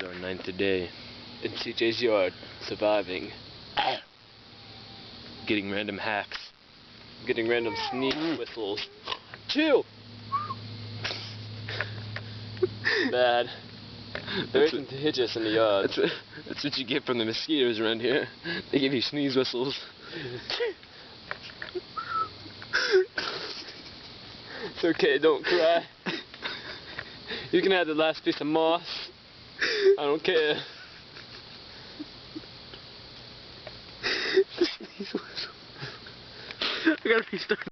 our 9th day in CJ's yard, surviving, getting random hacks, getting random sneeze whistles. Chill! Bad. Very contagious in the yard. That's what you get from the mosquitoes around here. They give you sneeze whistles. It's okay, don't cry. You can have the last piece of moss. I don't care. I gotta restart.